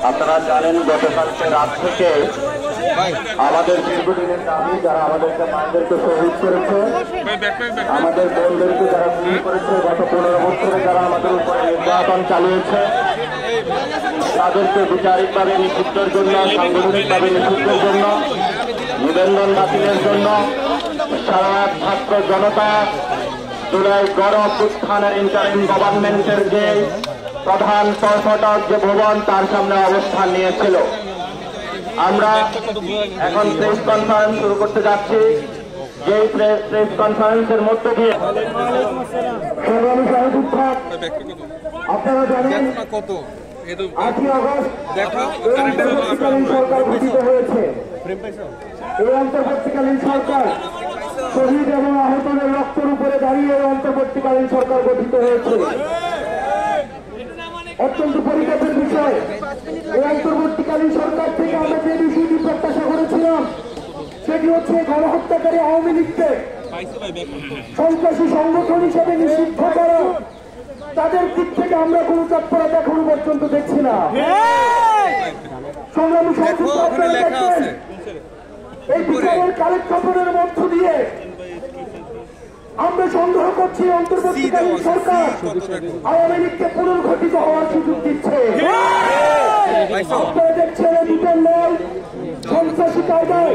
আপনারা জানেন গতকালকে রাত থেকে আমাদের দীর্ঘদিনের দাবি যারা আমাদেরকে মায়েদেরকে শহীদ করেছে, আমাদের বোনদেরকে যারা খুন করেছে, গত 15 বছরে যারা আমাদের উপরে নির্যাতন চালিয়েছে, তাদেরকে বিচারিকভাবে নিষিদ্ধের জন্য, সাংগঠনিকভাবে নিষিদ্ধের জন্য, নিবন্ধন বাতিলের জন্য সারা ছাত্র জনতা জুলাই গণ অভ্যুত্থানের ইন্টারিম গভর্নমেন্টের যে প্রধান ফটক যে ভবন তার সামনে অবস্থান নিয়েছিল। আমরা এখন প্রেস কনফারেন্স শুরু করতে যাচ্ছি। যে প্রেস কনফারেন্সের মধ্য দিয়ে আপনারা জানেন 8ই আগস্ট সরকার গঠিত হয়েছে। এই অন্তর্বর্তীকালীন সরকার শহীদ এবং আহতদের রক্তের উপরে দাঁড়িয়ে অন্তর্বর্তীকালীন সরকার গঠিত হয়েছে। অত্যন্ত পরিতাপের বিষয়, এই অন্তর্বর্তীকালীন সরকার থেকে আমরা যে বিষয়টি প্রত্যাশা করেছিলাম সেটি হচ্ছে গণহত্যাকারী আওয়ামী লীগকে সন্ত্রাসী সংগঠন হিসেবে নিষিদ্ধ করা। তাদের দিক থেকে আমরা কোনো তৎপরতা এখনো পর্যন্ত দেখছি না। সংগ্রামী সংযুক্ত আপনারা দেখবেন এই বিচারের কালেক্টরের মধ্য দিয়ে আমরা সন্দেহ করছি অন্তর্বর্তীকালীন সরকার আওয়ামী লীগকে পুনর্গঠিত হওয়ার সুযোগ দিচ্ছে। আপনারা দেখছেন দুটোর নয় সন্ত্রাসী কায়দায়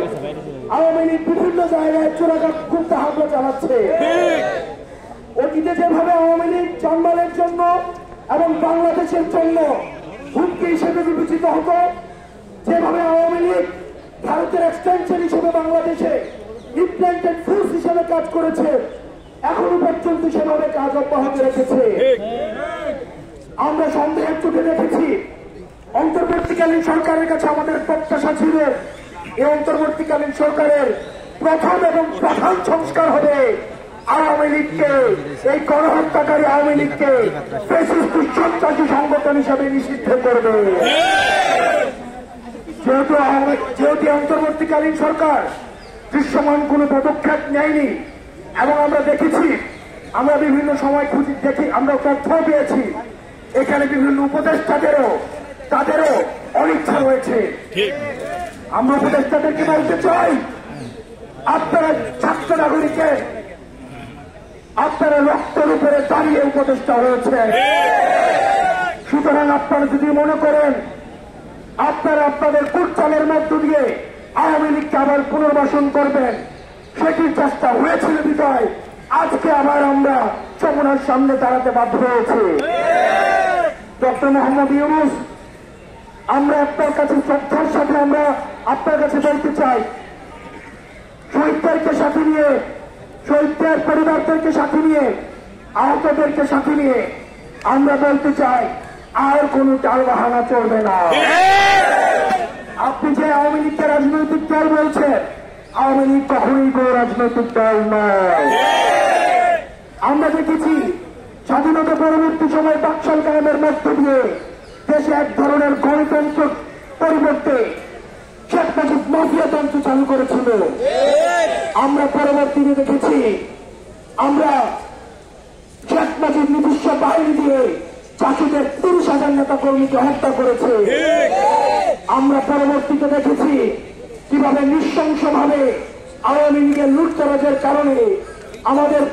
আওয়ামী লীগ বিভিন্ন জায়গায় চোরাঘাট গুপ্ত হামলা চালাচ্ছে। অতীতে যেভাবে আওয়ামী লীগ জানমালের জন্য এবং বাংলাদেশের জন্য হুমকি হিসেবে বিবেচিত হতো, যেভাবে আওয়ামী লীগ ভারতের এক্সটেনশন হিসেবে বাংলাদেশে ইমপ্ল্যান্টেড ফোর্স হিসেবে কাজ করেছে, এখনো পর্যন্ত সেভাবে কাজ অব্যাহত রেখেছে। আমরা সন্দেহের চোখে দেখেছি। অন্তর্বর্তীকালীন সরকারের কাছে আমাদের প্রত্যাশা ছিল এই অন্তর্বর্তীকালীন সরকারের প্রথম এবং প্রধান সংস্কার হবে আওয়ামী লীগকে, এই গণহত্যাকারী আওয়ামী লীগকে ফ্যাসিস্ট সন্ত্রাসী সংগঠন হিসেবে নিষিদ্ধ করবে। যেহেতু অন্তর্বর্তীকালীন সরকার দৃশ্যমান কোন পদক্ষেপ নেয়নি এবং আমরা দেখেছি, আমরা বিভিন্ন সময় দেখি, আমরা তথ্য পেয়েছি এখানে বিভিন্ন তাদেরও অনিচ্ছা রয়েছে। আমরা উপদেষ্টাদেরকে বলতে চাই, আপনারা ছাত্র নাগরিকের আপনারা রক্তের উপরে দাঁড়িয়ে উপদেষ্টা হয়েছে। সুতরাং আপনারা যদি মনে করেন আপনারা আপনাদের কুটচালের মধ্য দিয়ে আওয়ামী লীগকে আবার পুনর্বাসন করবেন, সেটির চেষ্টা হয়েছিল বিদায় আজকে আবার আমরা যমুনার সামনে দাঁড়াতে বাধ্য হয়েছি। ডক্টর মোহাম্মদ ইউনূস, আমরা আপনার কাছে শ্রদ্ধার সাথে আমরা আপনার কাছে বলতে চাই, শহীদদেরকে সাথে নিয়ে, শহীদদের পরিবারদেরকে সাথে নিয়ে, আহতদেরকে সাথে নিয়ে আমরা বলতে চাই আর কোন টালবাহানা চলবে না। আপনি যে আওয়ামী লীগকে রাজনৈতিক দল বলছেন, আওয়ামী লীগ কখনোই কোন রাজনৈতিক দল নয়। আমরা দেখেছি স্বাধীনতা পরবর্তী সময় বাকশাল কায়েমের মধ্য দিয়ে দেশে এক ধরনের গণতন্ত্র পরিবর্তে শেখ মুজিব মাফিয়াতন্ত্র চালু করেছিল। আমরা পরবর্তীতে দেখেছি আমরা শেখ মুজিব নিজস্ব বাহিনী দিয়ে চাষিদের 30,000 নেতা কর্মীকে হত্যা করেছে। আমরা পরবর্তীতে দেখেছি কিভাবে নৃশংসভাবে আওয়ামী লীগের লুটতরাজের কারণে আমাদের